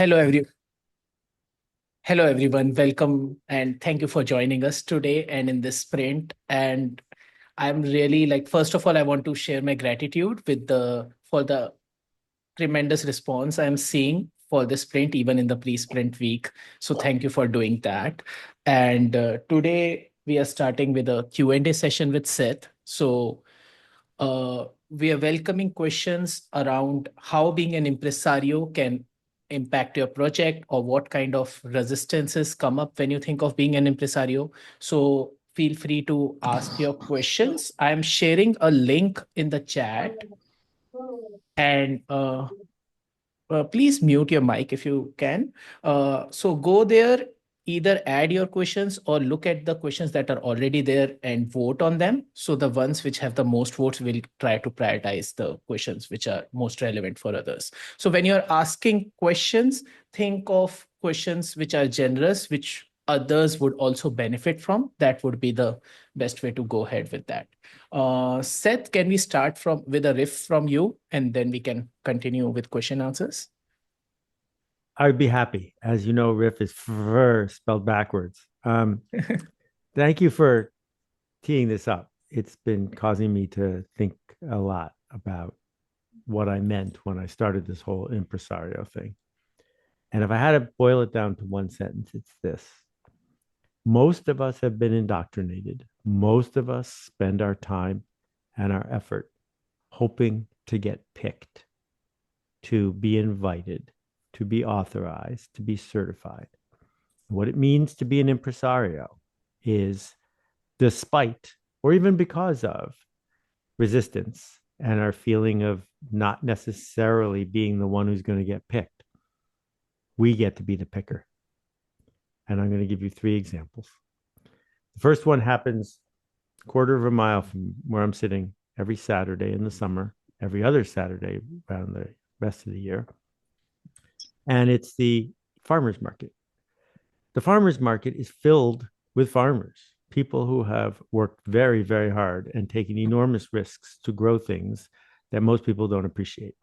Hello, hello everyone. Welcome and thank you for joining us today and in this sprint. And I'm really like, first of all, I want to share my gratitude with the for the tremendous response I'm seeing for the sprint, even in the pre-sprint week. So thank you for doing that. And today we are starting with a Q&A session with Seth. So we are welcoming questions around how being an impresario can impact your project or what kind of resistances come up when you think of being an impresario. So feel free to ask your questions. I'm sharing a link in the chat and please mute your mic if you can. So go there, either add your questions or look at the questions that are already there and vote on them. So the ones which have the most votes will try to prioritize the questions which are most relevant for others. So when you're asking questions, think of questions which are generous, which others would also benefit from. That would be the best way to go ahead with that. Seth, can we start from with a riff from you, and then we can continue with question answers? I'd be happy. As you know, riff is spelled backwards. Thank you for teeing this up. It's been causing me to think a lot about what I meant when I started this whole impresario thing. And if I had to boil it down to one sentence, it's this. Most of us have been indoctrinated. Most of us spend our time and our effort hoping to get picked, to be invited, to be authorized, to be certified. What it means to be an impresario is despite or even because of resistance and our feeling of not necessarily being the one who's going to get picked, we get to be the picker. And I'm going to give you three examples. The first one happens a quarter of a mile from where I'm sitting every Saturday in the summer, every other Saturday around the rest of the year. And it's the farmers market. The farmers market is filled with farmers, people who have worked very, very hard and taken enormous risks to grow things that most people don't appreciate.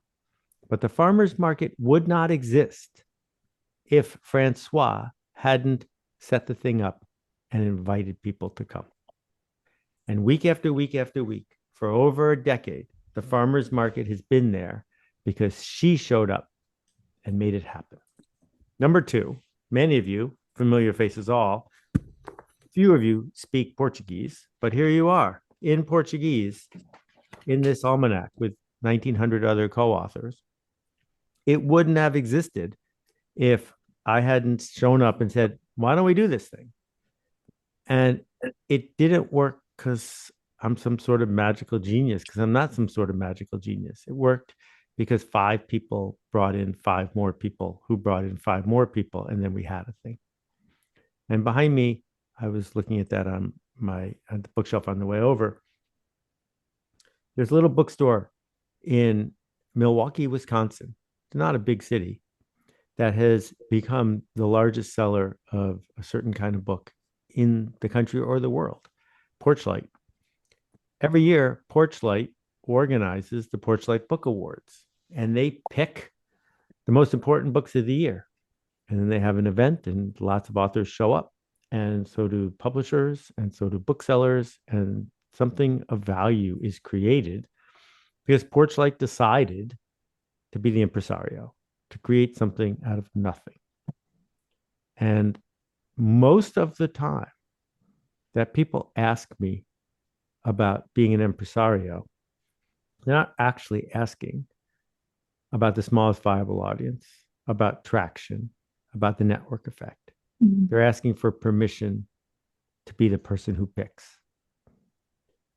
But the farmers market would not exist if Francois hadn't set the thing up and invited people to come. And week after week after week, for over a decade, the farmers market has been there because she showed up and made it happen. Number two, many of you, familiar faces all, few of you speak Portuguese, but here you are in Portuguese in this almanac with 1,900 other co authors. It wouldn't have existed if I hadn't shown up and said, why don't we do this thing? And it didn't work because I'm some sort of magical genius, because I'm not some sort of magical genius. It worked because five people brought in five more people who brought in five more people, and then we had a thing. And behind me, I was looking at that on the bookshelf on the way over. There's a little bookstore in Milwaukee, Wisconsin. It's not a big city that has become the largest seller of a certain kind of book in the country or the world. Porchlight. Every year, Porchlight organizes the Porchlight Book Awards, and they pick the most important books of the year. And then they have an event, and lots of authors show up, and so do publishers, and so do booksellers, and something of value is created because Porchlight decided to be the impresario, to create something out of nothing. And most of the time that people ask me about being an impresario, they're not actually asking about the smallest viable audience, about traction, about the network effect. Mm-hmm. They're asking for permission to be the person who picks.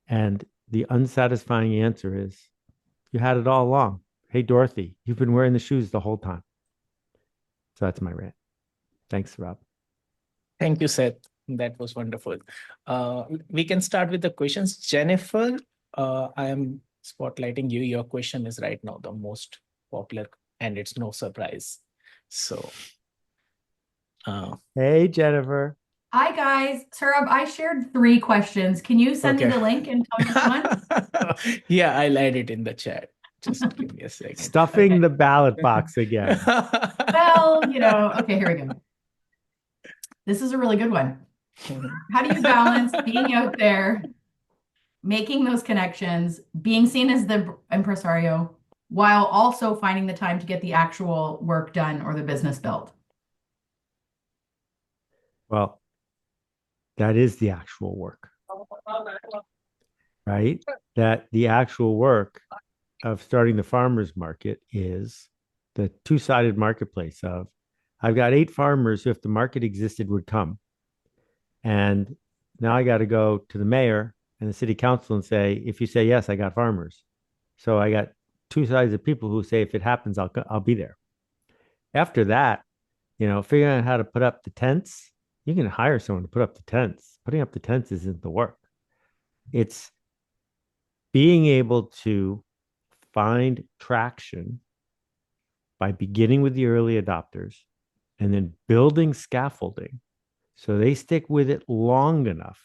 And the unsatisfying answer is, you had it all along. Hey, Dorothy, you've been wearing the shoes the whole time. So that's my rant. Thanks, Rob. Thank you, Seth. That was wonderful. We can start with the questions. Jennifer, I am spotlighting you. Your question is right now the most popular, and it's no surprise. So, hey, Jennifer. Hi, guys. Saurabh, I shared 3 questions. Can you send me the link and tell me which one? Yeah, I'll add it in the chat. Just give me a second. Stuffing Okay. the ballot box again. Well, okay, here we go. This is a really good one. How do you balance being out there, making those connections, being seen as the impresario, while also finding the time to get the actual work done or the business built? Well, that is the actual work, right? That the actual work of starting the farmers market is the two-sided marketplace of I've got 8 farmers who, if the market existed, would come. And now I got to go to the mayor and the city council and say, if you say yes, I got farmers. So I got two sides of people who say, if it happens, I'll be there. After that, figuring out how to put up the tents, you can hire someone to put up the tents. Putting up the tents isn't the work. It's being able to find traction by beginning with the early adopters and then building scaffolding so they stick with it long enough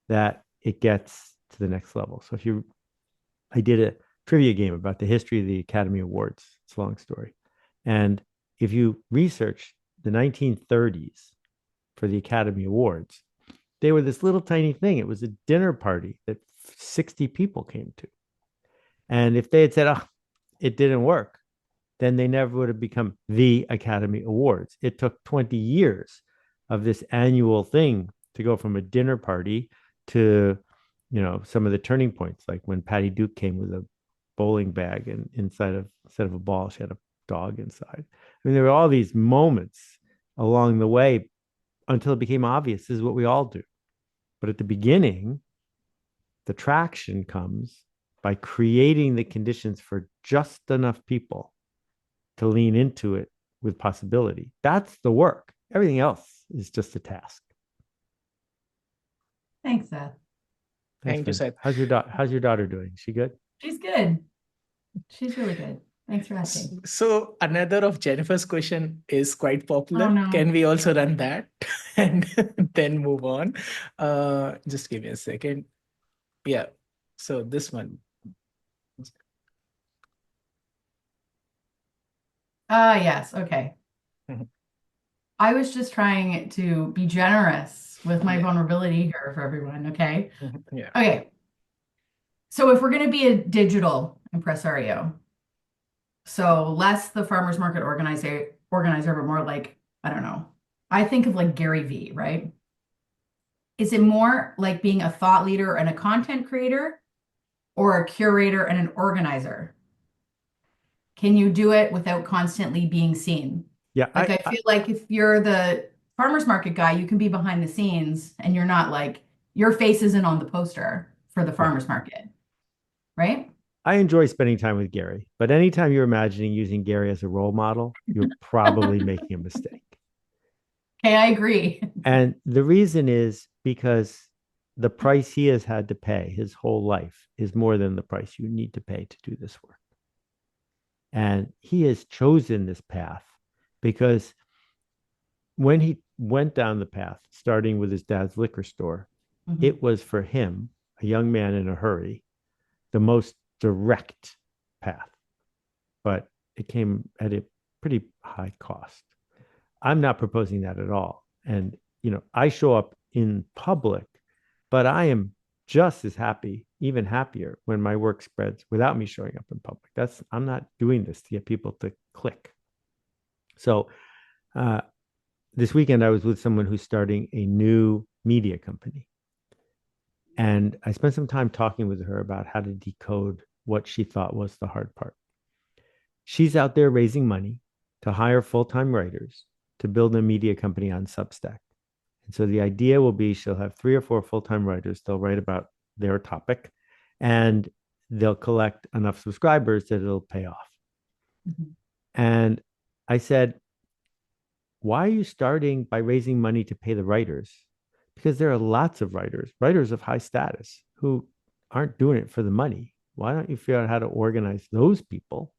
that it gets to the next level. So I did a trivia game about the history of the Academy Awards. It's a long story. And if you research the 1930s for the Academy Awards, they were this little tiny thing. It was a dinner party that 60 people came to. And if they had said, oh, it didn't work, then they never would have become the Academy Awards. It took 20 years of this annual thing to go from a dinner party to, some of the turning points, like when Patty Duke came with a bowling bag and instead of a ball, she had a dog inside. I mean, there were all these moments along the way until it became obvious this is what we all do. But at the beginning, the traction comes by creating the conditions for just enough people to lean into it with possibility. That's the work. Everything else is just a task. Thanks, Seth. Thank you, Seth. How's your daughter doing? Is she good? She's good. She's really good. Thanks for asking. So another of Jennifer's question is quite popular. Oh, no. Can we also run that and then move on? Just give me a second. Yeah. So this one. Yes. Okay. Mhm. I was just trying to be generous with my Yeah. vulnerability here for everyone. Okay. Yeah. Okay. So if we're going to be a digital impresario, so less the farmers market organizer, but more like, I don't know. I think of like Gary Vee, right? Is it more like being a thought leader and a content creator or a curator and an organizer? Can you do it without constantly being seen? Yeah, Like I feel like if you're the farmers market guy, you can be behind the scenes and you're not like your face isn't on the poster for the farmers market, right? I enjoy spending time with Gary, but anytime you're imagining using Gary as a role model, you're probably making a mistake. Okay, I agree. And the reason is because the price he has had to pay his whole life is more than the price you need to pay to do this work. And he has chosen this path because when he went down the path, starting with his dad's liquor store, it was for him, a young man in a hurry, the most direct path. But it came at a pretty high cost. I'm not proposing that at all. And, I show up in public, but I am just as happy, even happier when my work spreads without me showing up in public. I'm not doing this to get people to click. So this weekend I was with someone who's starting a new media company. And I spent some time talking with her about how to decode what she thought was the hard part. She's out there raising money to hire full-time writers to build a media company on Substack. And so the idea will be she'll have 3 or 4 full-time writers. They'll write about their topic and they'll collect enough subscribers that it'll pay off. And I said, why are you starting by raising money to pay the writers? Because there are lots of writers of high status who aren't doing it for the money. Why don't you figure out how to organize those people?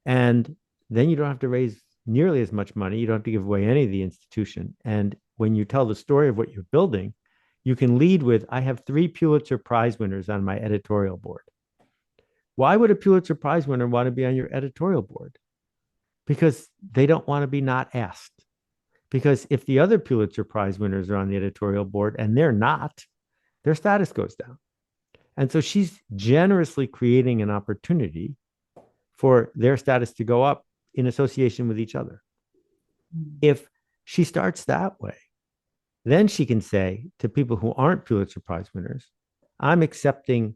And then you don't have to raise nearly as much money. You don't have to give away any of the institution. And when you tell the story of what you're building, you can lead with, I have 3 Pulitzer Prize winners on my editorial board. Why would a Pulitzer Prize winner want to be on your editorial board? Because they don't want to be not asked. Because if the other Pulitzer Prize winners are on the editorial board and they're not, their status goes down. And so she's generously creating an opportunity for their status to go up in association with each other. If she starts that way, then she can say to people who aren't Pulitzer Prize winners, I'm accepting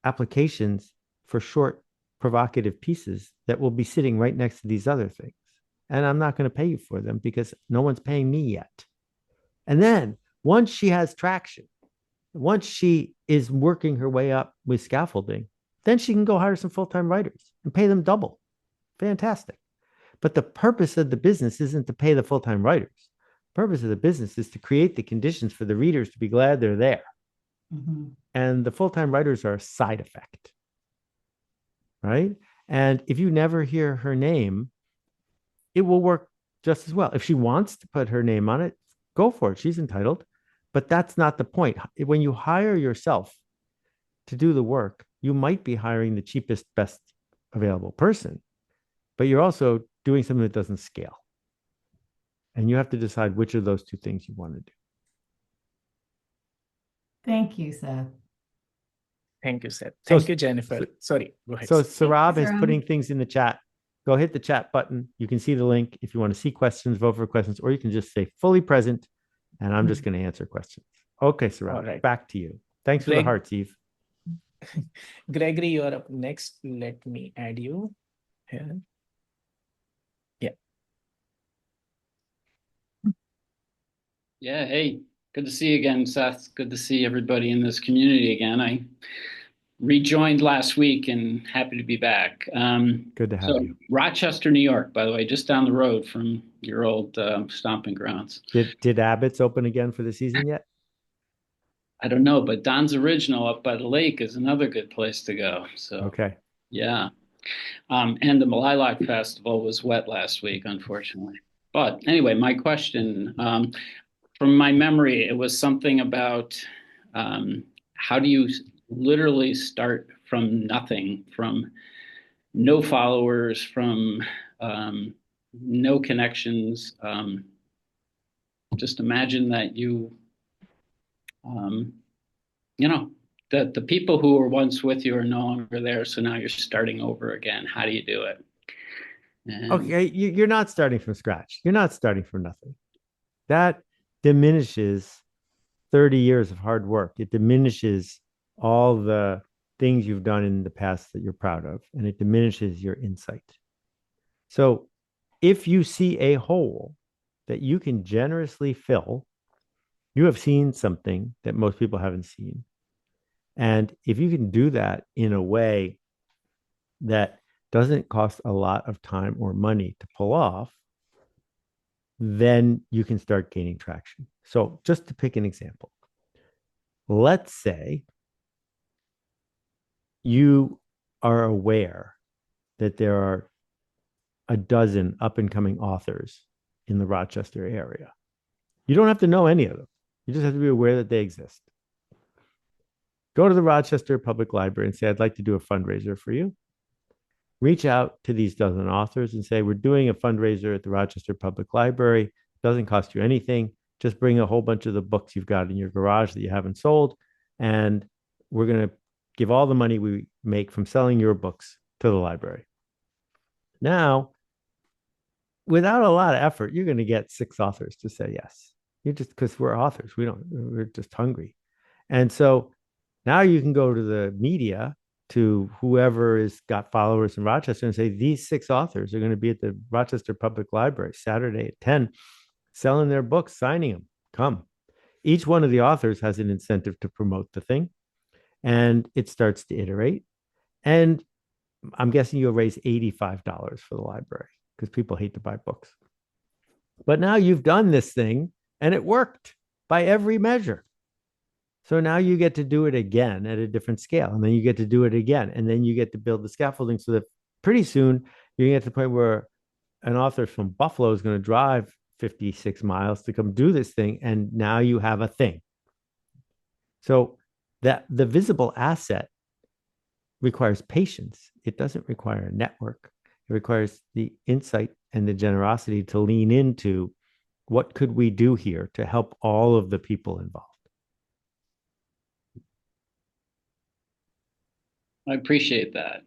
applications for short, provocative pieces that will be sitting right next to these other things. And I'm not going to pay you for them because no one's paying me yet. And then once she has traction, once she is working her way up with scaffolding, then she can go hire some full-time writers and pay them double. Fantastic. But the purpose of the business isn't to pay the full-time writers. The purpose of the business is to create the conditions for the readers to be glad they're there. Mm-hmm. And the full-time writers are a side effect, right? And if you never hear her name, it will work just as well. If she wants to put her name on it, go for it. She's entitled. But that's not the point. When you hire yourself to do the work, you might be hiring the cheapest, best available person, but you're also doing something that doesn't scale. And you have to decide which of those two things you want to do. Thank you, Seth. Thank you, Seth. Thank you, Jennifer. Sorry, go ahead. So Sarab is putting things in the chat. Go hit the chat button. You can see the link. If you want to see questions, vote for questions, or you can just say fully present, and I'm just going to answer questions. Okay, Sarab, right. Back to you. Thanks for the hearts, Eve. Gregory, you're up next. Let me add you here. Yeah. Yeah, hey, good to see you again, Seth. Good to see everybody in this community again. I rejoined last week and happy to be back. Good to have you. Rochester, New York, by the way, just down the road from your old stomping grounds. Did Abbott's open again for the season yet? I don't know, but Don's Original up by the lake is another good place to go. So okay, yeah. And the Lilac Festival was wet last week, unfortunately. But anyway, my question, from my memory, it was something about how do you literally start from nothing, from no followers, from no connections. Just imagine that that the people who were once with you are no longer there, so now you're starting over again. How do you do it? Okay, you're not starting from scratch. You're not starting from nothing. That diminishes 30 years of hard work. It diminishes all the things you've done in the past that you're proud of, and it diminishes your insight. So if you see a hole that you can generously fill, you have seen something that most people haven't seen. And if you can do that in a way that doesn't cost a lot of time or money to pull off, then you can start gaining traction. So just to pick an example, let's say you are aware that there are a dozen up and coming authors in the Rochester area. You don't have to know any of them. You just have to be aware that they exist. Go to the Rochester Public Library and say, I'd like to do a fundraiser for you. Reach out to these dozen authors and say, we're doing a fundraiser at the Rochester Public Library. It doesn't cost you anything. Just bring a whole bunch of the books you've got in your garage that you haven't sold. And we're going to give all the money we make from selling your books to the library. Now, without a lot of effort, you're going to get 6 authors to say yes. You just, because we're authors, we're just hungry. And so now you can go to the media, to whoever has got followers in Rochester, and say, these 6 authors are going to be at the Rochester Public Library Saturday at 10, selling their books, signing them. Come. Each one of the authors has an incentive to promote the thing, and it starts to iterate. And I'm guessing you'll raise $85 for the library because people hate to buy books. But now you've done this thing and it worked by every measure. So now you get to do it again at a different scale. And then you get to do it again. And then you get to build the scaffolding so that pretty soon you're going to get to the point where an author from Buffalo is going to drive 56 miles to come do this thing. And now you have a thing. So that the visible asset requires patience. It doesn't require a network. It requires the insight and the generosity to lean into what could we do here to help all of the people involved. I appreciate that.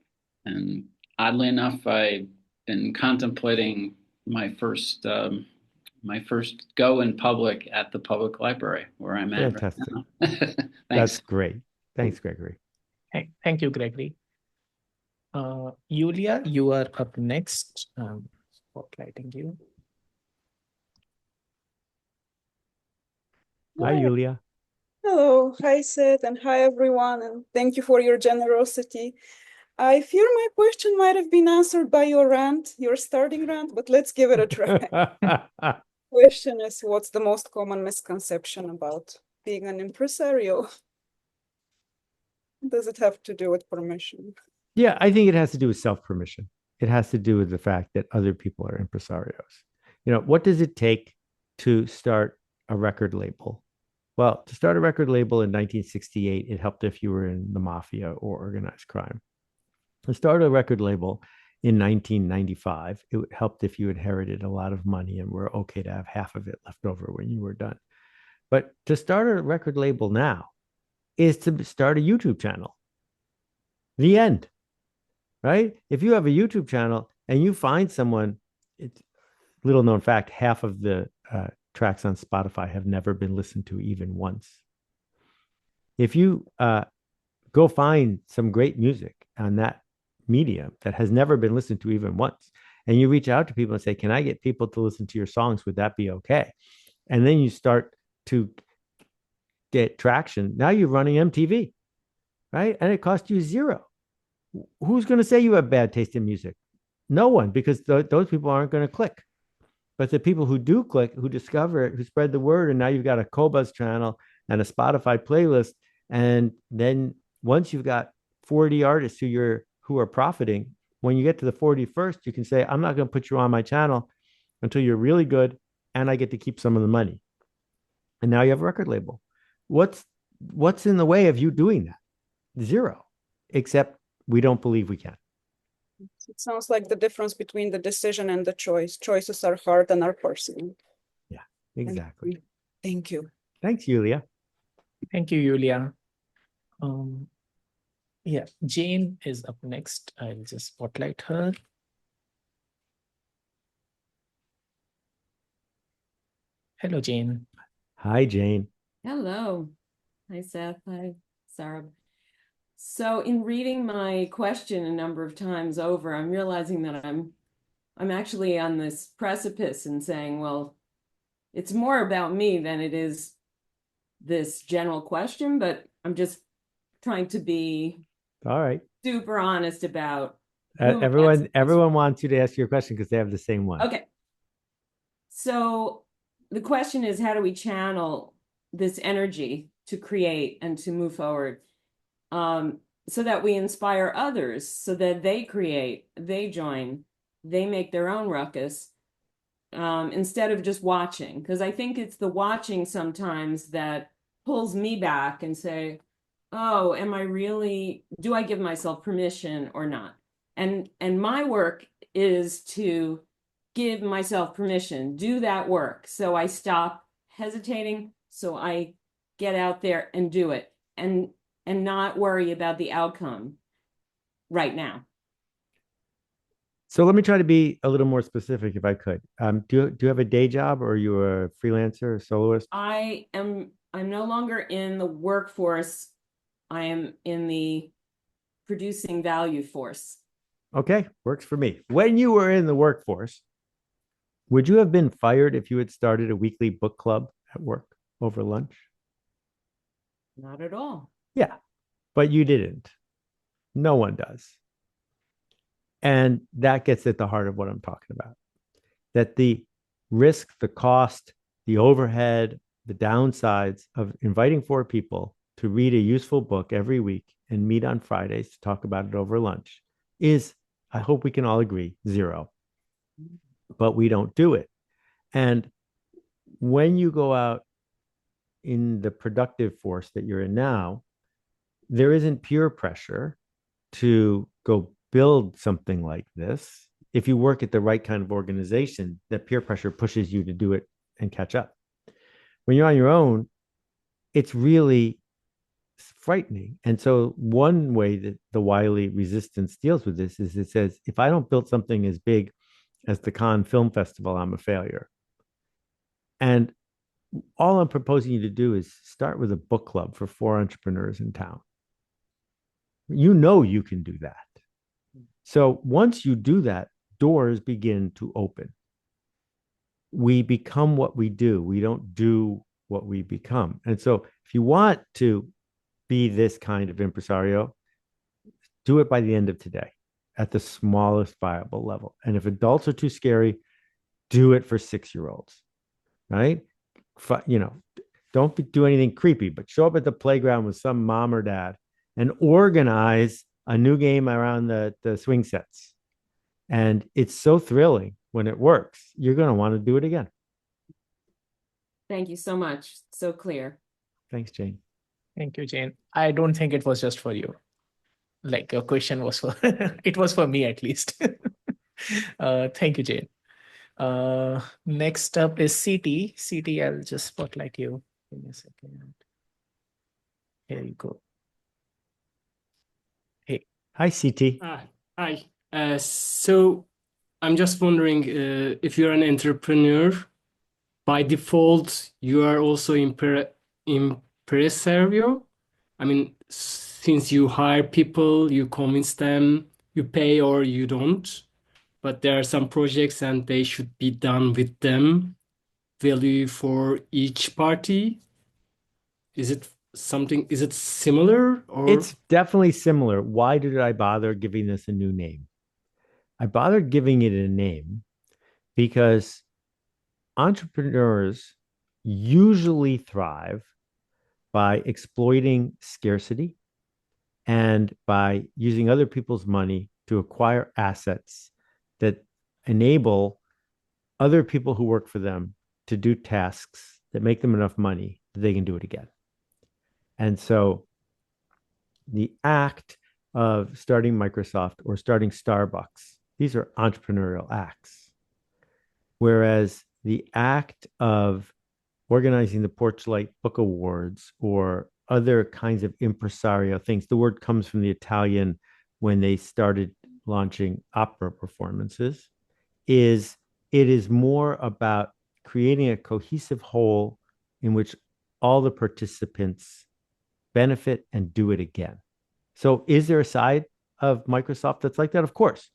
And oddly enough, I've been contemplating my first go in public at the public library where I'm at right Fantastic. now. That's Thanks. great. Thanks, Gregory. Thank you, Gregory. Yulia, you are up next. Spotlighting you. Hi, Yulia. Hello, hi Seth, and hi everyone, and thank you for your generosity. I fear my question might have been answered by your rant, your starting rant, but let's give it a try. Question is, what's the most common misconception about being an impresario? Does it have to do with permission? Yeah, I think it has to do with self-permission. It has to do with the fact that other people are impresarios. What does it take to start a record label? Well, to start a record label in 1968, it helped if you were in the mafia or organized crime. To start a record label in 1995, it helped if you inherited a lot of money and were okay to have half of it left over when you were done. But to start a record label now is to start a YouTube channel. The end, right? If you have a YouTube channel and you find someone, it's little known fact, half of the tracks on Spotify have never been listened to even once. If you go find some great music on that medium that has never been listened to even once, and you reach out to people and say, can I get people to listen to your songs? Would that be okay? And then you start to get traction. Now you're running MTV, right? And it costs you zero. Who's going to say you have bad taste in music? No one, because those people aren't going to click. But the people who do click, who discover it, who spread the word, and now you've got a Qobuz channel and a Spotify playlist. And then once you've got 40 artists who are profiting, when you get to the 41st, you can say, I'm not going to put you on my channel until you're really good, and I get to keep some of the money. And now you have a record label. What's in the way of you doing that? Zero, except we don't believe we can. It sounds like the difference between the decision and the choice. Choices are hard and are personal. Yeah, exactly. Thank you. Thanks, Yulia. Thank you, Yulia. Yeah, Jane is up next. I'll just spotlight her. Hello, Jane. Hi, Jane. Hello. Hi, Seth. Hi, Sarah. So in reading my question a number of times over, I'm realizing that I'm actually on this precipice and saying, well, it's more about me than it is this general question, but I'm just trying to be All right. super honest about everyone wants you to ask your question because they have the same one. Okay. So the question is, how do we channel this energy to create and to move forward? So that we inspire others, so that they create, they join, they make their own ruckus, instead of just watching. Because I think it's the watching sometimes that pulls me back and say, oh, do I give myself permission or not? And my work is to give myself permission, do that work. So I stop hesitating, so I get out there and do it. And not worry about the outcome right now. So let me try to be a little more specific if I could. Do you have a day job, or are you a freelancer, a soloist? I'm no longer in the workforce. I am in the producing value force. Okay, works for me. When you were in the workforce, would you have been fired if you had started a weekly book club at work over lunch? Not at all. Yeah, but you didn't. No one does. And that gets at the heart of what I'm talking about. That the risk, the cost, the overhead, the downsides of inviting 4 people to read a useful book every week and meet on Fridays to talk about it over lunch is, I hope we can all agree, 0. But we don't do it. And when you go out in the productive force that you're in now, there isn't peer pressure to go build something like this, if you work at the right kind of organization, that peer pressure pushes you to do it and catch up. When you're on your own, it's really frightening. And so one way that the Wiley resistance deals with this is it says, if I don't build something as big as the Cannes Film Festival, I'm a failure. And all I'm proposing you to do is start with a book club for 4 entrepreneurs in town. You know you can do that. So once you do that, doors begin to open. We become what we do. We don't do what we become. And so if you want to be this kind of impresario, do it by the end of today at the smallest viable level. And if adults are too scary, do it for 6-year-olds, right? Don't do anything creepy, but show up at the playground with some mom or dad and organize a new game around the swing sets. And it's so thrilling when it works. You're going to want to do it again. Thank you so much. So clear. Thanks, Jane. Thank you, Jane. I don't think it was just for you. Like your question was for, it was for me at least. Thank you, Jane. Next up is CT. CT, I'll just spotlight you. Give me a second. Here you go. Hey. Hi, CT. Hi. So I'm just wondering if you're an entrepreneur, by default, you are also impresario. I mean, since you hire people, you convince them, you pay or you don't. But there are some projects and they should be done with them. Value for each party. Is it similar or? It's definitely similar. Why did I bother giving this a new name? I bothered giving it a name because entrepreneurs usually thrive by exploiting scarcity and by using other people's money to acquire assets that enable other people who work for them to do tasks that make them enough money that they can do it again. And so the act of starting Microsoft or starting Starbucks, these are entrepreneurial acts. Whereas the act of organizing the Porchlight Book Awards or other kinds of impresario things, the word comes from the Italian when they started launching opera performances, it is more about creating a cohesive whole in which all the participants benefit and do it again. So is there a side of Microsoft that's like that? Of course.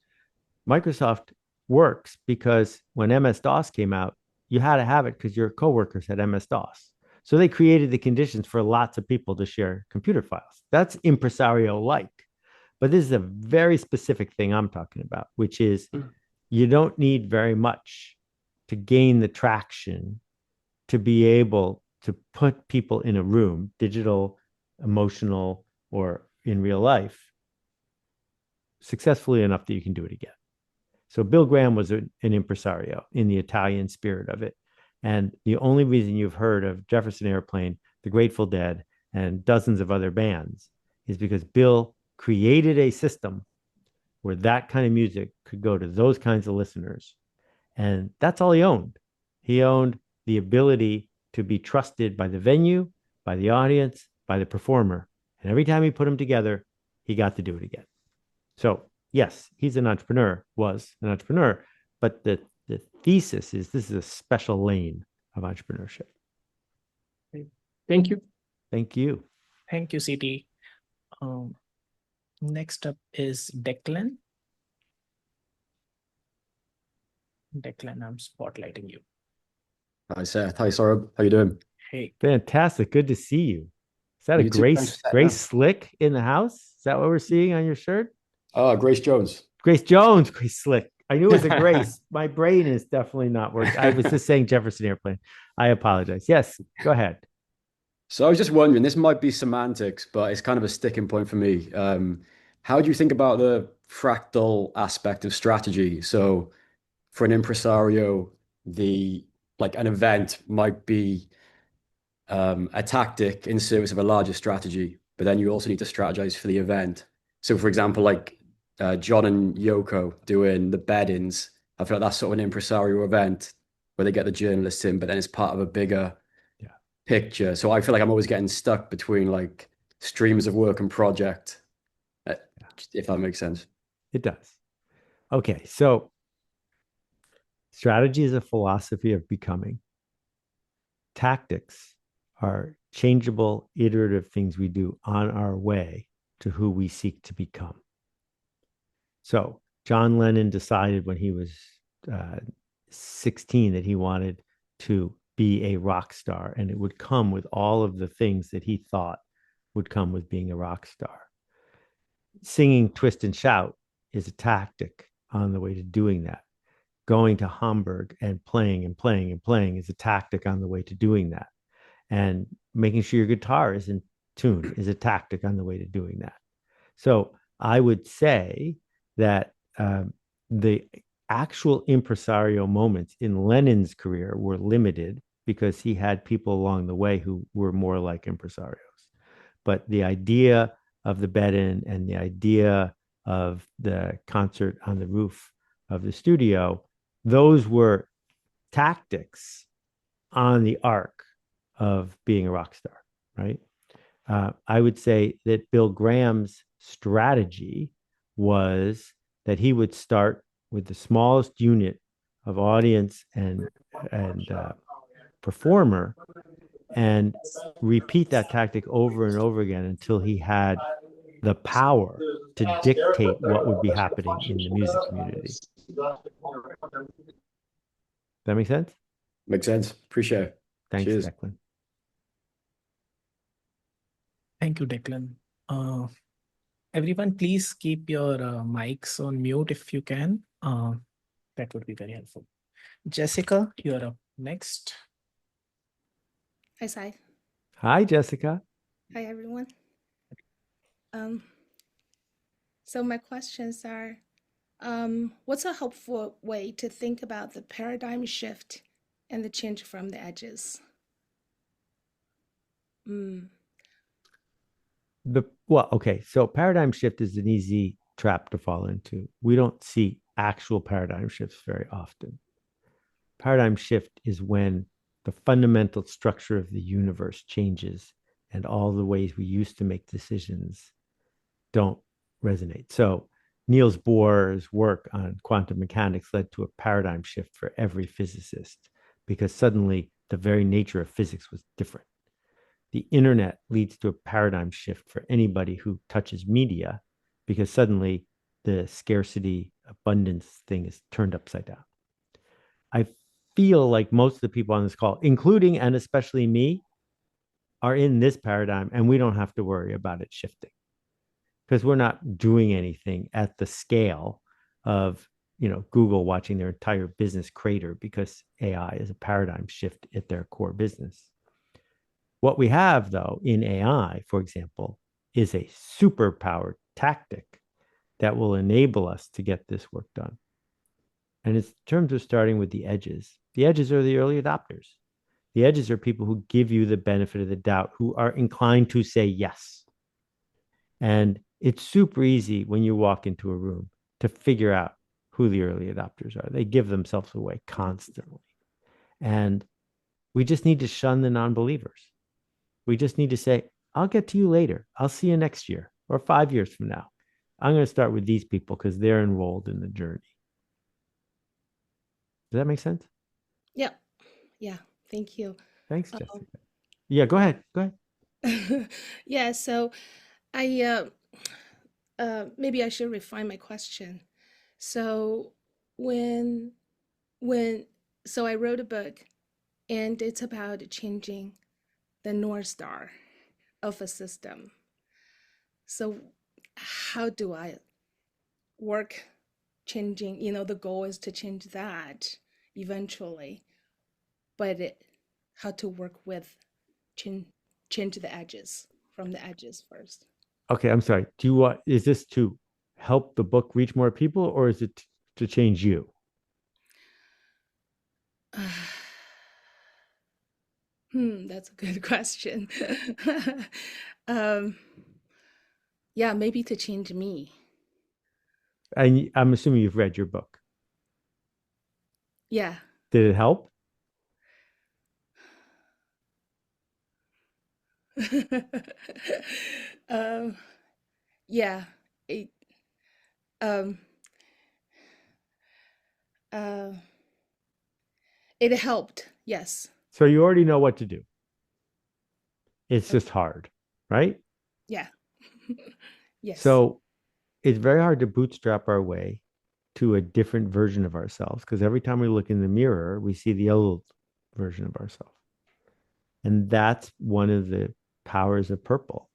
Microsoft works because when MS-DOS came out, you had to have it because your coworkers had MS-DOS. So they created the conditions for lots of people to share computer files. That's impresario-like. But this is a very specific thing I'm talking about, which is you don't need very much to gain the traction to be able to put people in a room, digital, emotional, or in real life, successfully enough that you can do it again. So Bill Graham was an impresario in the Italian spirit of it. And the only reason you've heard of Jefferson Airplane, the Grateful Dead, and dozens of other bands is because Bill created a system where that kind of music could go to those kinds of listeners. And that's all he owned. He owned the ability to be trusted by the venue, by the audience, by the performer. And every time he put them together, he got to do it again. So yes, he's an entrepreneur, was an entrepreneur, but the thesis is this is a special lane of entrepreneurship. Thank you. Thank you. Thank you, CT. Next up is Declan. Declan, I'm spotlighting you. Hi, Seth. Hi, Saurabh. How you doing? Hey. Fantastic. Good to see you. Is that a You too. Thanks for Grace that. Slick in the house? Is that what we're seeing on your shirt? Grace Jones. Grace Jones, Grace Slick. I knew it was a Grace. My brain is definitely not working. I was just saying Jefferson Airplane. I apologize. Yes, go ahead. So I was just wondering, this might be semantics, but it's kind of a sticking point for me. How do you think about the fractal aspect of strategy? So for an impresario, an event might be a tactic in service of a larger strategy, but then you also need to strategize for the event. So, for example, like John and Yoko doing the bed-ins, I feel like that's sort of an impresario event where they get the journalists in, but then it's part of a bigger Yeah. picture. So I feel like I'm always getting stuck between like streams of work and project, if that makes sense. It does. Okay, so strategy is a philosophy of becoming. Tactics are changeable, iterative things we do on our way to who we seek to become. So John Lennon decided when he was 16 that he wanted to be a rock star, and it would come with all of the things that he thought would come with being a rock star. Singing Twist and Shout is a tactic on the way to doing that. Going to Hamburg and playing and playing and playing is a tactic on the way to doing that. And making sure your guitar is in tune is a tactic on the way to doing that. So I would say that the actual impresario moments in Lennon's career were limited because he had people along the way who were more like impresarios. But the idea of the bed-in and the idea of the concert on the roof of the studio, those were tactics on the arc of being a rock star, right? I would say that Bill Graham's strategy was that he would start with the smallest unit of audience and performer and repeat that tactic over and over again until he had the power to dictate what would be happening in the music community. That make sense? Makes sense. Appreciate it. Thanks, Cheers. Declan. Thank you, Declan. Everyone, please keep your mics on mute if you can. That would be very helpful. Jessica, you're up next. Hi, Sai. Hi, Jessica. Hi, everyone. So my questions are, what's a helpful way to think about the paradigm shift and the change from the edges? Okay, so paradigm shift is an easy trap to fall into. We don't see actual paradigm shifts very often. Paradigm shift is when the fundamental structure of the universe changes and all the ways we used to make decisions don't resonate. So Niels Bohr's work on quantum mechanics led to a paradigm shift for every physicist because suddenly the very nature of physics was different. The internet leads to a paradigm shift for anybody who touches media because suddenly the scarcity abundance thing is turned upside down. I feel like most of the people on this call, including and especially me, are in this paradigm and we don't have to worry about it shifting because we're not doing anything at the scale of Google watching their entire business crater because AI is a paradigm shift at their core business. What we have, though, in AI, for example, is a superpowered tactic that will enable us to get this work done. And in terms of starting with the edges are the early adopters. The edges are people who give you the benefit of the doubt, who are inclined to say yes. And it's super easy when you walk into a room to figure out who the early adopters are. They give themselves away constantly. And we just need to shun the non-believers. We just need to say, I'll get to you later. I'll see you next year or 5 years from now. I'm going to start with these people because they're enrolled in the journey. Does that make sense? Yep. Yeah. Thank you. Thanks, Jessica. Yeah, go ahead. Yeah. So I maybe I should refine my question. So so I wrote a book and it's about changing the North Star of a system. So how do I work changing? The goal is to change that eventually, but how to work with change the edges from the edges first. Okay, I'm sorry. Is this to help the book reach more people or is it to change you? That's a good question. yeah, maybe to change me. And I'm assuming you've read your book. Yeah. Did it help? um, yeah, it, um, uh, it helped. Yes. So you already know what to do. It's just hard, right? Yeah. Yes. So it's very hard to bootstrap our way to a different version of ourselves because every time we look in the mirror, we see the old version of ourselves. And that's one of the powers of purple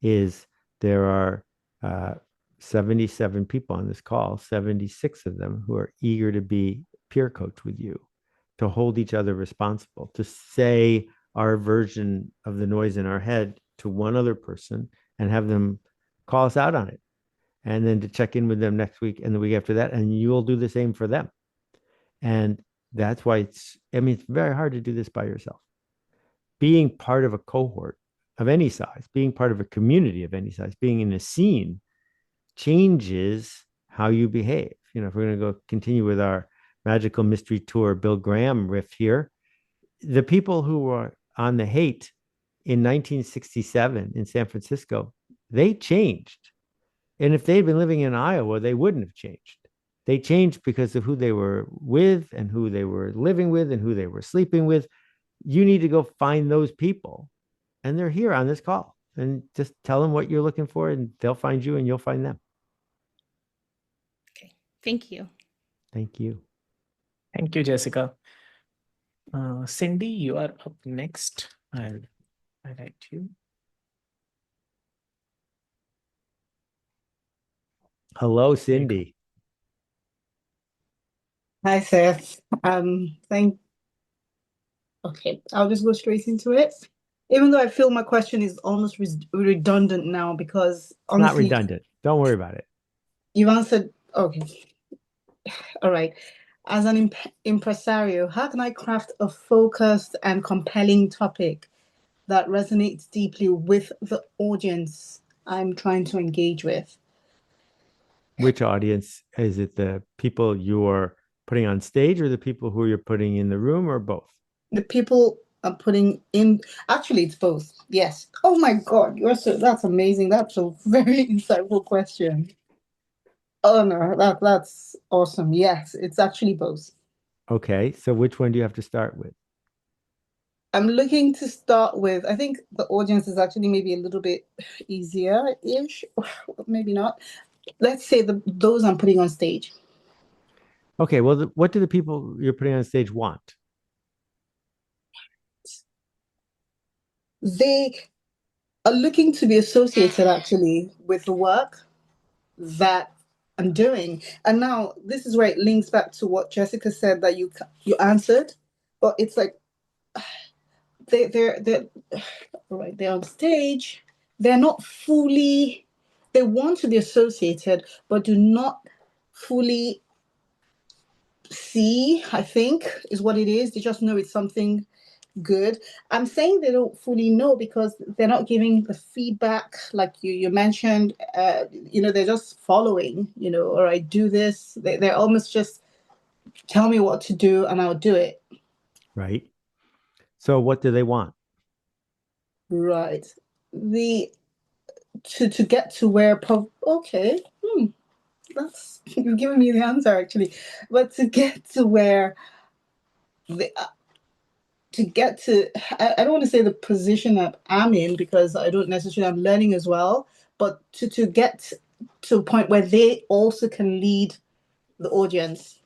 is there are 77 people on this call, 76 of them who are eager to be peer coach with you, to hold each other responsible, to say our version of the noise in our head to one other person and have them call us out on it. And then to check in with them next week and the week after that. And you'll do the same for them. And that's why it's very hard to do this by yourself. Being part of a cohort of any size, being part of a community of any size, being in a scene changes how you behave. If we're going to go continue with our magical mystery tour, Bill Graham riff here, the people who were on the hate in 1967 in San Francisco, they changed. And if they'd been living in Iowa, they wouldn't have changed. They changed because of who they were with and who they were living with and who they were sleeping with. You need to go find those people. And they're here on this call. And just tell them what you're looking for, and they'll find you and you'll find them. Okay. Thank you. Thank you. Thank you, Jessica. Cindy, you are up next. I'll highlight you. Hello, Cindy. Hi, Seth. Okay, I'll just go straight into it. Even though I feel my question is almost redundant now because honestly, not redundant. Don't worry about it. You've answered. Okay. All right. As an impresario, how can I craft a focused and compelling topic that resonates deeply with the audience I'm trying to engage with? Which audience? Is it the people you're putting on stage or the people who you're putting in the room or both? The people I'm putting in, actually, it's both. Yes. Oh my God, that's amazing. That's a very insightful question. Oh no, that's awesome. Yes, it's actually both. Okay, so which one do you have to start with? I'm looking to start with, I think the audience is actually maybe a little bit easier-ish, maybe not. Let's say those I'm putting on stage. Okay, well, what do the people you're putting on stage want? They are looking to be associated actually with the work that I'm doing. And now this is where it links back to what Jessica said that you answered, but it's like they're right, they're on stage, they're not fully, they want to be associated, but do not fully see, I think, is what it is. They just know it's something good. I'm saying they don't fully know because they're not giving the feedback like you mentioned. They're just following, or I do this. They're almost just tell me what to do and I'll do it. Right. So what do they want? Right. To get to where okay. That's you've given me the answer actually. But to get to where I don't want to say the position that I'm in because I don't necessarily, I'm learning as well, but to get to a point where they also can lead the audience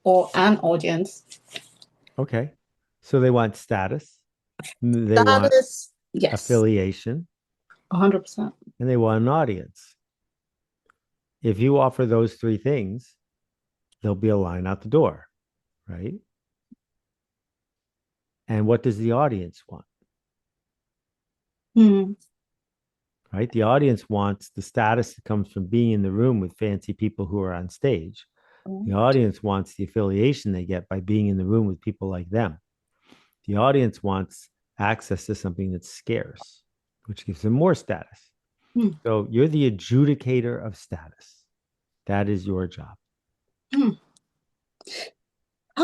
or an audience. Okay. So they want status. They want yes, affiliation. 100%. And they want an audience. If you offer those three things, there'll be a line out the door, right? And what does the audience want? Right? The audience wants the status that comes from being in the room with fancy people who are on stage. The audience wants the affiliation they get by being in the room with people like them. The audience wants access to something that's scarce, which gives them more status. Hmm. So you're the adjudicator of status. That is your job. How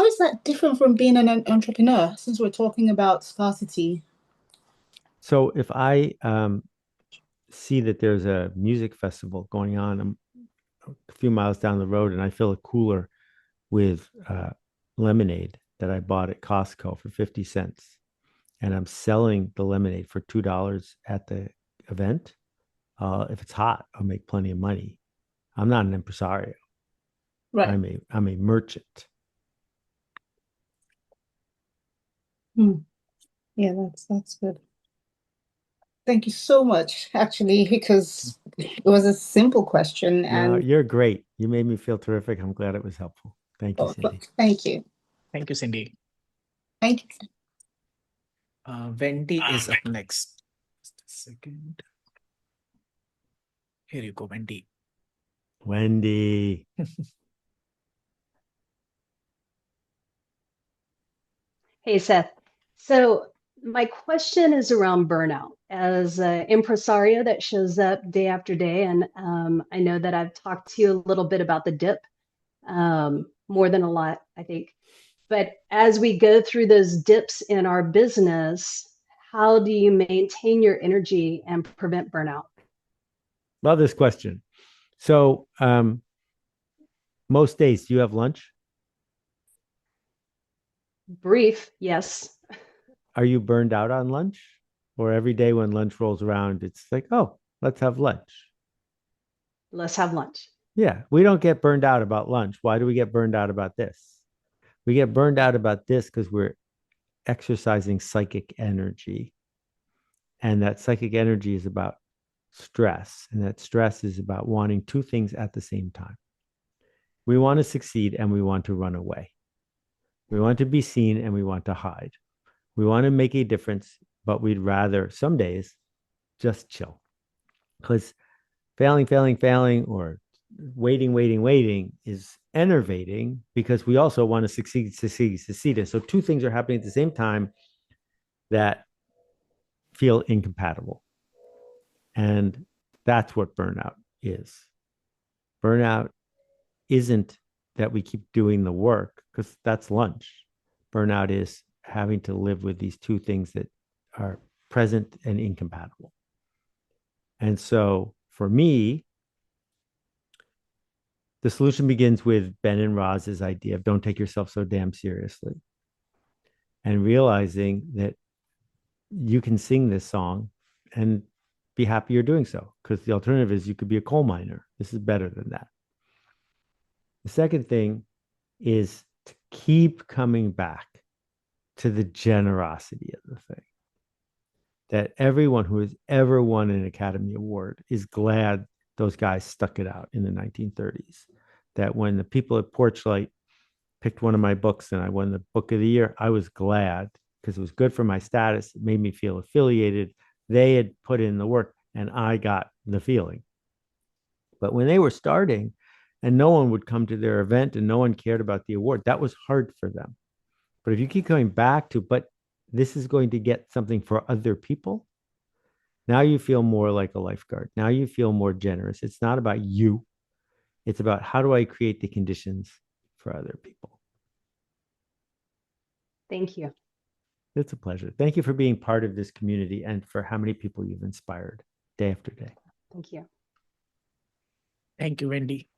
is that different from being an entrepreneur, since we're talking about scarcity? So if I see that there's a music festival going on a few miles down the road, and I fill a cooler with lemonade that I bought at Costco for 50 cents, and I'm selling the lemonade for $2 at the event, if it's hot, I'll make plenty of money. I'm not an impresario. Right. I'm a merchant. Yeah, that's good. Thank you so much, actually, because it was a simple question. No, And you're great. You made me feel terrific. I'm glad it was helpful. Thank you, Cindy. thank you. Thank you, Cindy. Thank you. Wendy is up next. Just a second. Here you go, Wendy. Wendy. Hey, Seth. So my question is around burnout. As an impresario that shows up day after day, and I know that I've talked to you a little bit about the dip, more than a lot, I think. But as we go through those dips in our business, how do you maintain your energy and prevent burnout? Love this question. So most days, do you have lunch? Brief, yes. Are you burned out on lunch? Or every day when lunch rolls around, it's like, oh, let's have lunch. Let's have lunch. Yeah, we don't get burned out about lunch. Why do we get burned out about this? We get burned out about this because we're exercising psychic energy. And that psychic energy is about stress. And that stress is about wanting two things at the same time. We want to succeed and we want to run away. We want to be seen and we want to hide. We want to make a difference, but we'd rather some days just chill. Because failing, or waiting is enervating because we also want to succeed. And so two things are happening at the same time that feel incompatible. And that's what burnout is. Burnout isn't that we keep doing the work, because that's lunch. Burnout is having to live with these two things that are present and incompatible. And so for me, the solution begins with Ben and Roz's idea of don't take yourself so damn seriously. And realizing that you can sing this song and be happy you're doing so, because the alternative is you could be a coal miner. This is better than that. The second thing is to keep coming back to the generosity of the thing. That everyone who has ever won an Academy Award is glad those guys stuck it out in the 1930s. That when the people at Porchlight picked one of my books and I won the book of the year, I was glad because it was good for my status. It made me feel affiliated. They had put in the work and I got the feeling. But when they were starting and no one would come to their event and no one cared about the award, that was hard for them. But if you keep coming back to, but this is going to get something for other people, now you feel more like a lifeguard. Now you feel more generous. It's not about you. It's about how do I create the conditions for other people. Thank you. It's a pleasure. Thank you for being part of this community and for how many people you've inspired day after day. Thank you. Thank you, Wendy.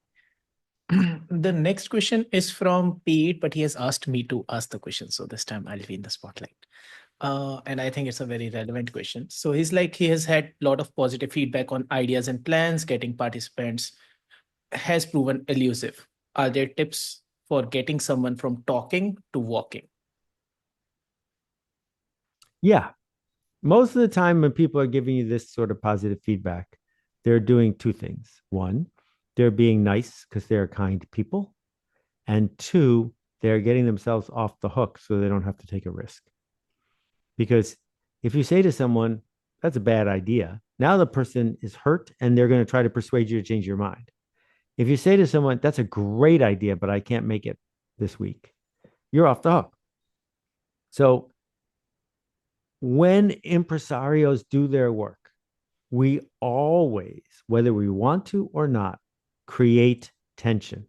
The next question is from Pete, but he has asked me to ask the question. So this time I'll be in the spotlight. And I think it's a very relevant question. So he's like, he has had a lot of positive feedback on ideas and plans. Getting participants has proven elusive. Are there tips for getting someone from talking to walking? Yeah. Most of the time when people are giving you this sort of positive feedback, they're doing two things. One, they're being nice because they're kind people. And two, they're getting themselves off the hook so they don't have to take a risk. Because if you say to someone, that's a bad idea, now the person is hurt and they're going to try to persuade you to change your mind. If you say to someone, that's a great idea, but I can't make it this week, you're off the hook. So when impresarios do their work, we always, whether we want to or not, create tension.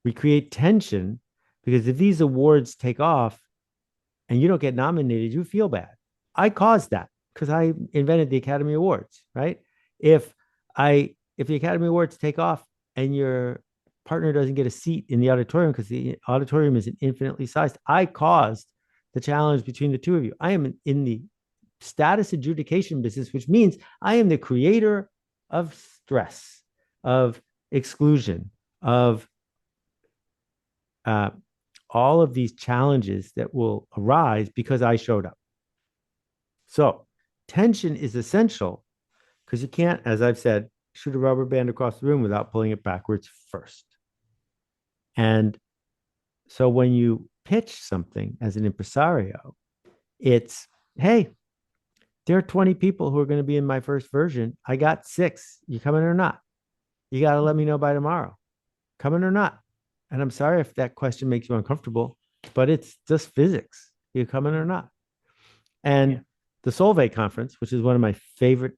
We create tension because if these awards take off and you don't get nominated, you feel bad. I caused that because I invented the Academy Awards, right? If the Academy Awards take off and your partner doesn't get a seat in the auditorium because the auditorium is infinitely sized, I caused the challenge between the two of you. I am in the status adjudication business, which means I am the creator of stress, of exclusion, of all of these challenges that will arise because I showed up. So tension is essential because you can't, as I've said, shoot a rubber band across the room without pulling it backwards first. And so when you pitch something as an impresario, it's, hey, there are 20 people who are going to be in my first version. I got 6. You coming or not? You got to let me know by tomorrow. Coming or not? And I'm sorry if that question makes you uncomfortable, but it's just physics. You coming or not? And the Solvay conference, which is one of my favorite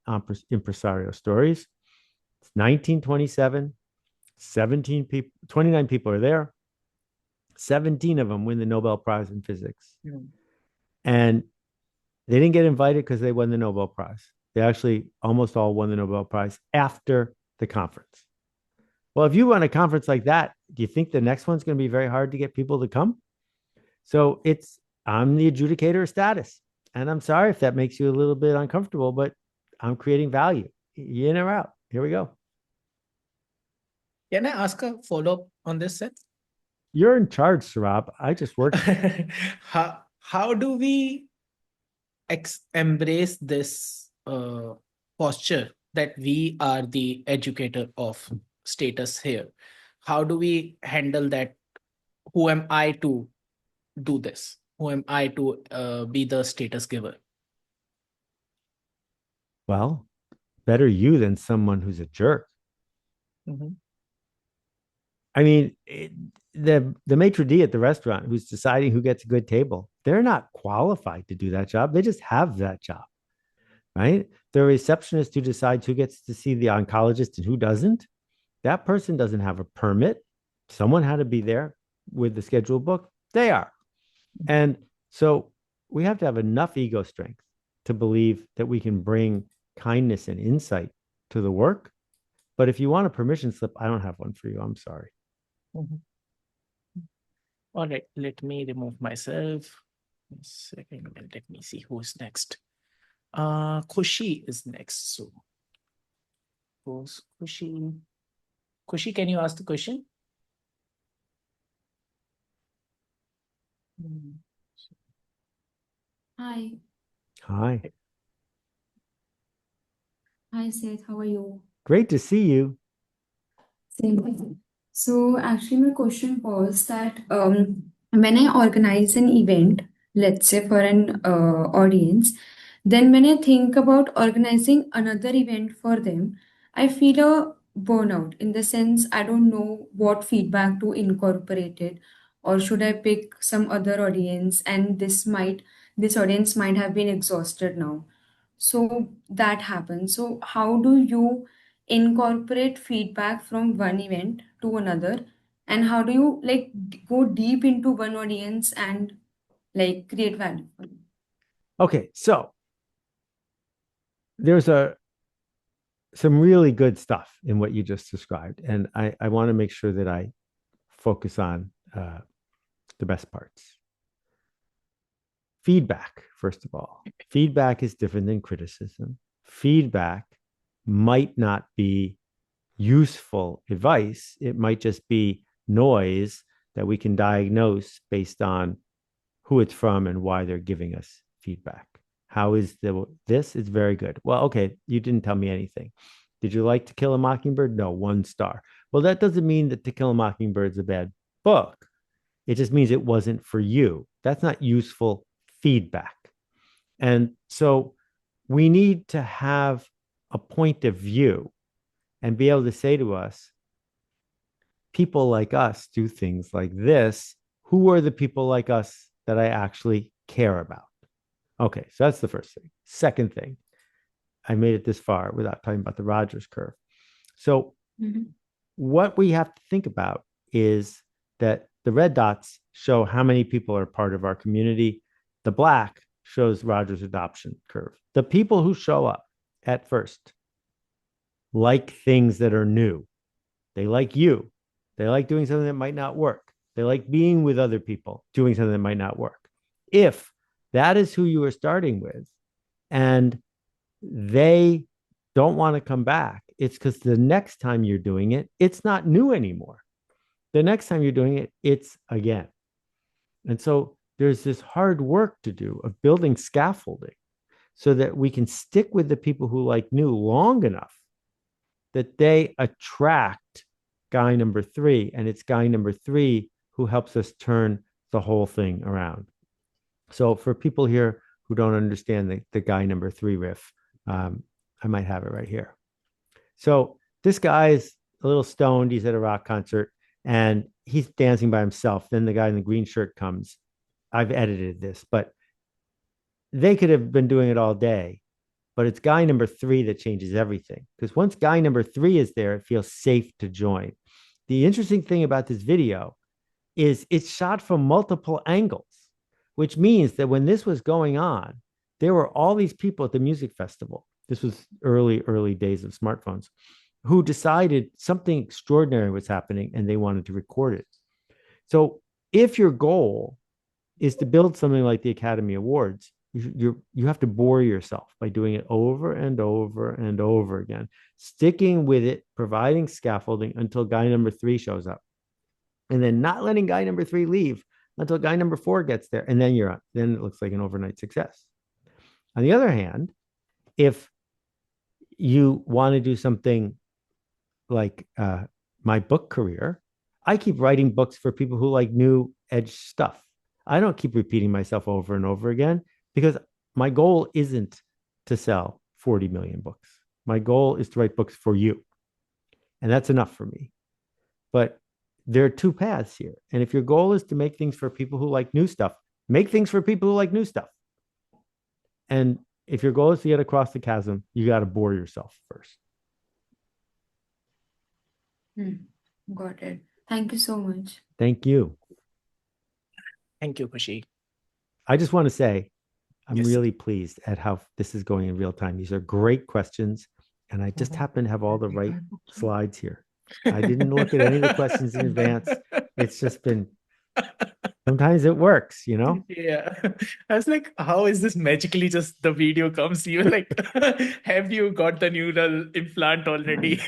impresario stories, it's 1927, 29 people are there. 17 of them win the Nobel Prize in physics. And they didn't get invited because they won the Nobel Prize. They actually almost all won the Nobel Prize after the conference. Well, if you run a conference like that, do you think the next one's going to be very hard to get people to come? So I'm the adjudicator of status. And I'm sorry if that makes you a little bit uncomfortable, but I'm creating value. You in or out? Here we go. Can I ask a follow-up on this, Seth? You're in charge, Sarab. I just work. How do we embrace this posture that we are the educator of status here? How do we handle that? Who am I to do this? Who am I to be the status giver? Well, better you than someone who's a jerk. Mm-hmm. I mean, the maitre d' at the restaurant who's deciding who gets a good table, they're not qualified to do that job. They just have that job, right? The receptionist who decides who gets to see the oncologist and who doesn't, that person doesn't have a permit. Someone had to be there with the schedule book. They are. And so we have to have enough ego strength to believe that we can bring kindness and insight to the work. But if you want a permission slip, I don't have one for you. I'm sorry. Mm-hmm. All right, let me remove myself. A second, and let me see who's next. Khushi is next. So who's Khushi? Khushi, can you ask the question? Hi. Hi. Hi, Seth. How are you? Great to see you. Same here. So actually my question was that when I organize an event, let's say for an audience, then when I think about organizing another event for them, I feel a burnout in the sense I don't know what feedback to incorporate it, or should I pick some other audience, and this audience might have been exhausted now. So that happens. So how do you incorporate feedback from one event to another, and how do you like go deep into one audience and like create value for them? Okay, so there's some really good stuff in what you just described, and I want to make sure that I focus on the best parts. Feedback, first of all. Feedback is different than criticism. Feedback might not be useful advice. It might just be noise that we can diagnose based on who it's from and why they're giving us feedback. How is this? It's very good. Well, okay, you didn't tell me anything. Did you like To Kill a Mockingbird? No, 1 star. Well, that doesn't mean that To Kill a Mockingbird is a bad book. It just means it wasn't for you. That's not useful feedback. And so we need to have a point of view and be able to say to us, people like us do things like this. Who are the people like us that I actually care about? Okay, so that's the first thing. Second thing, I made it this far without talking about the Rogers curve. So Mhm. what we have to think about is that the red dots show how many people are part of our community. The black shows Rogers adoption curve. The people who show up at first like things that are new. They like you. They like doing something that might not work. They like being with other people, doing something that might not work. If that is who you are starting with and they don't want to come back, it's because the next time you're doing it, it's not new anymore. The next time you're doing it, it's again. And so there's this hard work to do of building scaffolding so that we can stick with the people who like new long enough that they attract guy number 3. And it's guy number 3 who helps us turn the whole thing around. So for people here who don't understand the guy number 3 riff, I might have it right here. So this guy is a little stoned. He's at a rock concert and he's dancing by himself. Then the guy in the green shirt comes. I've edited this, but they could have been doing it all day. But it's guy number 3 that changes everything. Because once guy number 3 is there, it feels safe to join. The interesting thing about this video is it's shot from multiple angles, which means that when this was going on, there were all these people at the music festival. This was early days of smartphones, who decided something extraordinary was happening and they wanted to record it. So if your goal is to build something like the Academy Awards, you have to bore yourself by doing it over and over and over again, sticking with it, providing scaffolding until guy number 3 shows up, and then not letting guy number 3 leave until guy number 4 gets there, and then you're on. Then it looks like an overnight success. On the other hand, if you want to do something like my book career, I keep writing books for people who like new edge stuff. I don't keep repeating myself over and over again because my goal isn't to sell 40 million books. My goal is to write books for you. And that's enough for me. But there are 2 paths here. And if your goal is to make things for people who like new stuff, make things for people who like new stuff. And if your goal is to get across the chasm, you got to bore yourself first. Got it. Thank you so much. Thank you. Thank you, Kushi. I just want to say, I'm Yes. really pleased at how this is going in real time. These are great questions. And I just happen to have all the right slides here. I didn't look at any of the questions in advance. It's just been, sometimes it works, you know? Yeah. I was like, how is this magically just the video comes? You're like, have you got the neural implant already?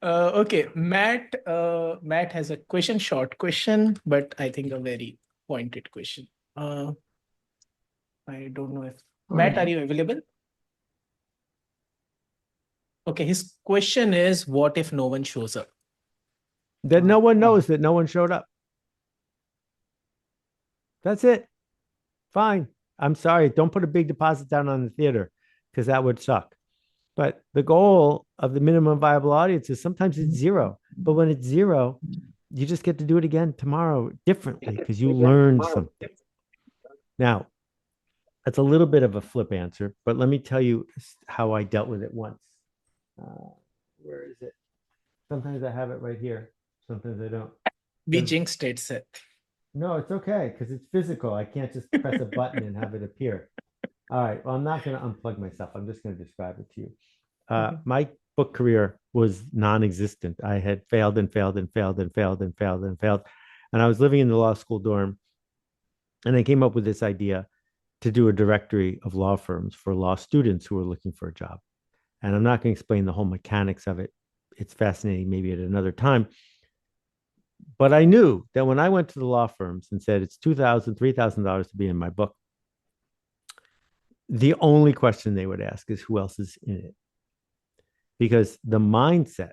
Okay, Matt has a question, short question, but I think a very pointed question. I don't know if Matt, are you available? Okay, his question is, what if no one shows up? That no one knows that no one showed up. That's it. Fine. I'm sorry. Don't put a big deposit down on the theater because that would suck. But the goal of the minimum viable audience is sometimes it's 0. But when it's 0, you just get to do it again tomorrow differently because you learned something. Now, that's a little bit of a flip answer, but let me tell you how I dealt with it once. Where is it? Sometimes I have it right here. Sometimes I don't. We jinxed it, Seth. No, it's okay because it's physical. I can't just press a button and have it appear. All right. Well, I'm not going to unplug myself. I'm just going to describe it to you. My book career was non-existent. I had failed and failed and failed and failed and failed and failed. And I was living in the law school dorm. And I came up with this idea to do a directory of law firms for law students who were looking for a job. And I'm not going to explain the whole mechanics of it. It's fascinating, maybe at another time. But I knew that when I went to the law firms and said it's $2,000, $3,000 to be in my book, the only question they would ask is who else is in it? Because the mindset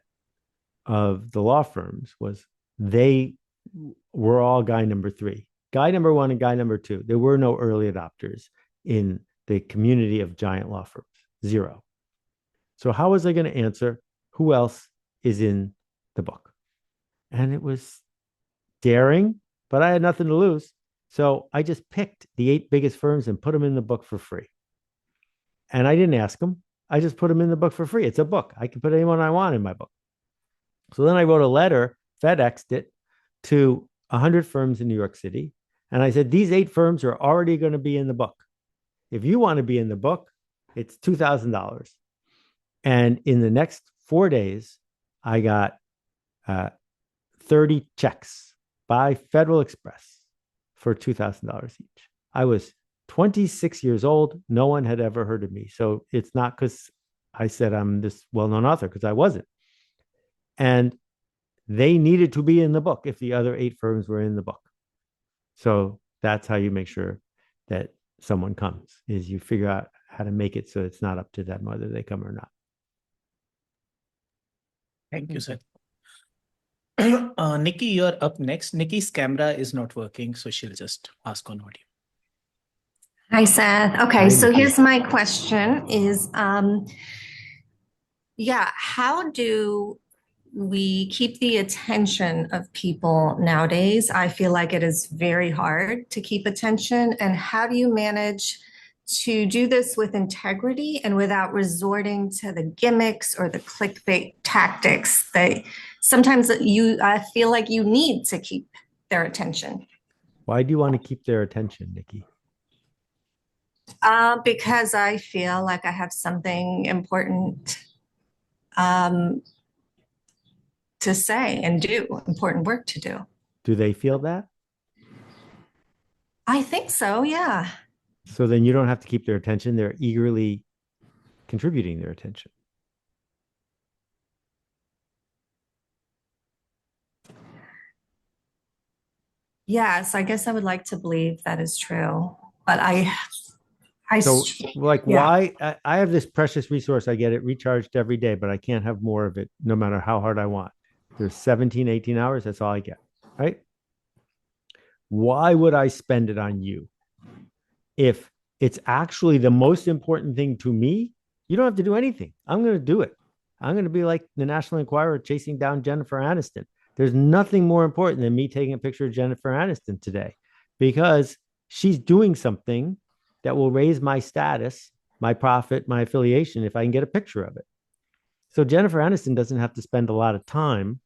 of the law firms was they were all guy number 3. Guy number 1 and guy number 2. There were no early adopters in the community of giant law firms. 0. So how was I going to answer who else is in the book? And it was daring, but I had nothing to lose. So I just picked the 8 biggest firms and put them in the book for free. And I didn't ask them. I just put them in the book for free. It's a book. I can put anyone I want in my book. So then I wrote a letter, FedExed it to 100 firms in New York City. And I said, these 8 firms are already going to be in the book. If you want to be in the book, it's $2,000. And in the next 4 days, I got 30 checks by Federal Express for $2,000 each. I was 26 years old. No one had ever heard of me. So it's not because I said I'm this well-known author, because I wasn't. And they needed to be in the book if the other 8 firms were in the book. So that's how you make sure that someone comes, is you figure out how to make it so it's not up to them whether they come or not. Thank you, Seth. Nikki, you're up next. Nikki's camera is not working, so she'll just ask on audio. Hi, Seth. Okay, Hi, so Nikki. here's my question is, how do we keep the attention of people nowadays? I feel like it is very hard to keep attention. And how do you manage to do this with integrity and without resorting to the gimmicks or the clickbait tactics that sometimes I feel like you need to keep their attention? Why do you want to keep their attention, Nikki? Because I feel like I have something important to say and do, important work to do. Do they feel that? I think so, yeah. So then you don't have to keep their attention. They're eagerly contributing their attention. Yes, I guess I would like to believe that is true. But So like, yeah. why I have this precious resource, I get it recharged every day, but I can't have more of it no matter how hard I want. There's 17, 18 hours, that's all I get, right? Why would I spend it on you? If it's actually the most important thing to me, you don't have to do anything. I'm going to do it. I'm going to be like the National Enquirer chasing down Jennifer Aniston. There's nothing more important than me taking a picture of Jennifer Aniston today, because she's doing something that will raise my status, my profit, my affiliation if I can get a picture of it. So Jennifer Aniston doesn't have to spend a lot of time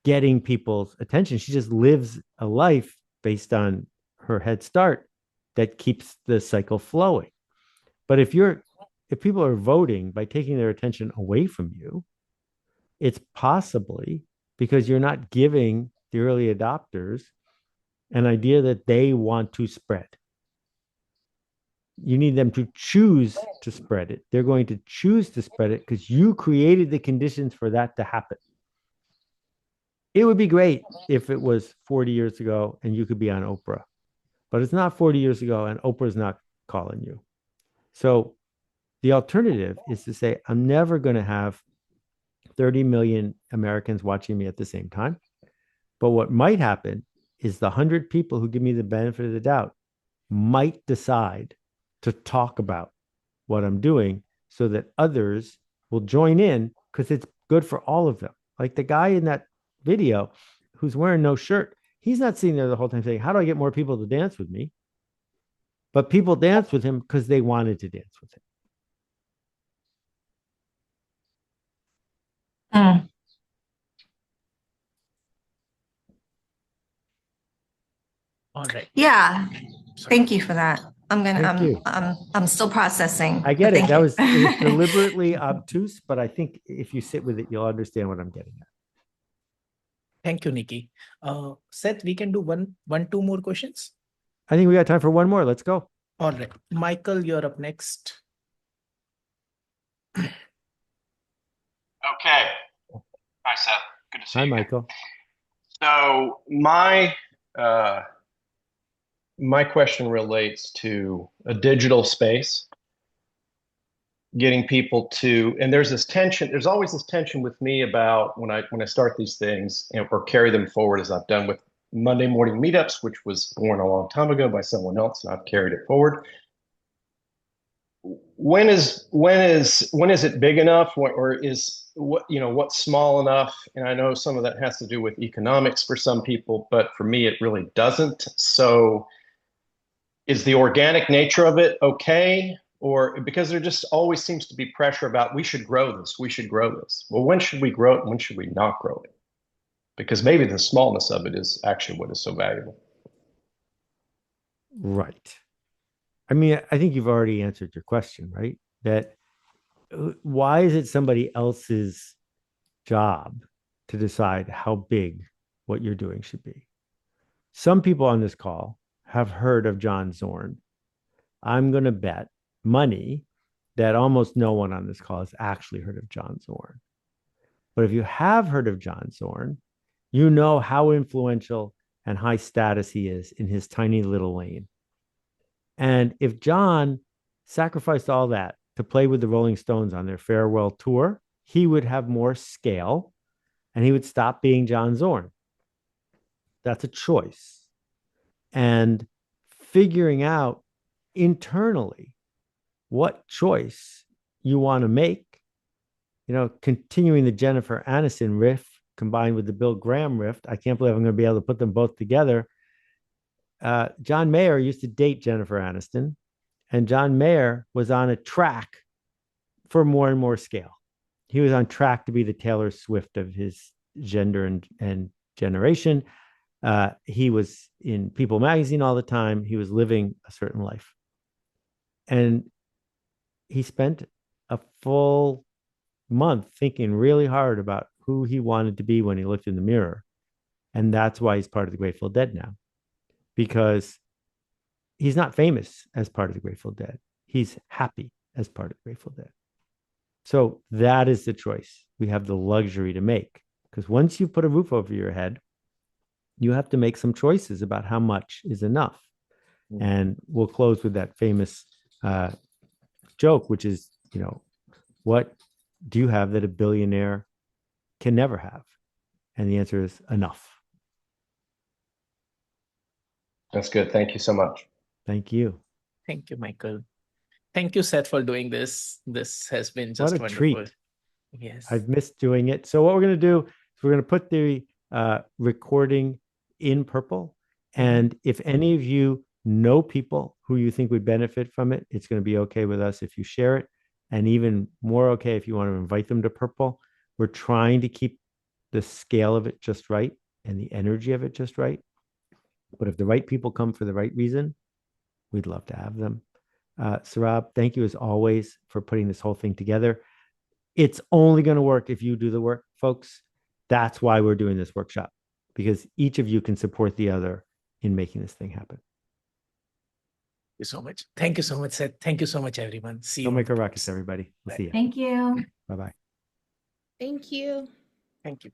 getting people's attention. She just lives a life based on her head start that keeps the cycle flowing. But if people are voting by taking their attention away from you, it's possibly because you're not giving the early adopters an idea that they want to spread. You need them to choose to spread it. They're going to choose to spread it because you created the conditions for that to happen. It would be great if it was 40 years ago and you could be on Oprah, but it's not 40 years ago and Oprah's not calling you. So the alternative is to say, I'm never going to have 30 million Americans watching me at the same time. But what might happen is the 100 people who give me the benefit of the doubt might decide to talk about what I'm doing so that others will join in, because it's good for all of them. Like the guy in that video who's wearing no shirt, he's not sitting there the whole time saying, how do I get more people to dance with me? But people dance with him because they wanted to dance with him. All right. Yeah. Thank you for that. Thank you. I'm still processing. I get but it. thank It you. was deliberately obtuse, but I think if you sit with it, you'll understand what I'm getting at. Thank you, Nikki. Seth, we can do two more questions. I think we got time for one more. Let's go. All right. Michael, you're up next. Okay. Hi, Seth. Good to see Hi, you. Michael. So my question relates to a digital space, getting people to, and there's this tension. There's always this tension with me about when I start these things or carry them forward, as I've done with Monday morning meetups, which was born a long time ago by someone else, and I've carried it forward. When is it big enough, or is what's small enough? And I know some of that has to do with economics for some people, but for me, it really doesn't. So is the organic nature of it okay? Or because there just always seems to be pressure about we should grow this, we should grow this. Well, when should we grow it? When should we not grow it? Because maybe the smallness of it is actually what is so valuable. Right. I mean, I think you've already answered your question, right? That why is it somebody else's job to decide how big what you're doing should be? Some people on this call have heard of John Zorn. I'm going to bet money that almost no one on this call has actually heard of John Zorn. But if you have heard of John Zorn, you know how influential and high status he is in his tiny little lane. And if John sacrificed all that to play with the Rolling Stones on their farewell tour, he would have more scale and he would stop being John Zorn. That's a choice. And figuring out internally what choice you want to make, continuing the Jennifer Aniston riff combined with the Bill Graham riff. I can't believe I'm going to be able to put them both together. John Mayer used to date Jennifer Aniston, and John Mayer was on a track for more and more scale. He was on track to be the Taylor Swift of his gender and generation. He was in People magazine all the time. He was living a certain life. And he spent a full month thinking really hard about who he wanted to be when he looked in the mirror. And that's why he's part of the Grateful Dead now, because he's not famous as part of the Grateful Dead. He's happy as part of the Grateful Dead. So that is the choice we have the luxury to make, because once you put a roof over your head, you have to make some choices about how much is enough. And we'll close with that famous joke, which is, what do you have that a billionaire can never have? And the answer is enough. That's good. Thank you so much. Thank you. Thank you, Michael. Thank you, Seth, for doing this. This has been just What a wonderful. treat. Yes. I've missed doing it. So what we're going to do is we're going to put the recording in Purple. And if any of you know people who you think would benefit from it, it's going to be okay with us if you share it. And even more okay if you want to invite them to Purple. We're trying to keep the scale of it just right and the energy of it just right. But if the right people come for the right reason, we'd love to have them. Saurabh, thank you as always for putting this whole thing together. It's only going to work if you do the work, folks. That's why we're doing this workshop, because each of you can support the other in making this thing happen. Thank you so much. Thank you so much, Seth. Thank you so much, everyone. See you. Don't make a ruckus, everybody. We'll see you. Thank you. Bye-bye. Thank you. Thank you.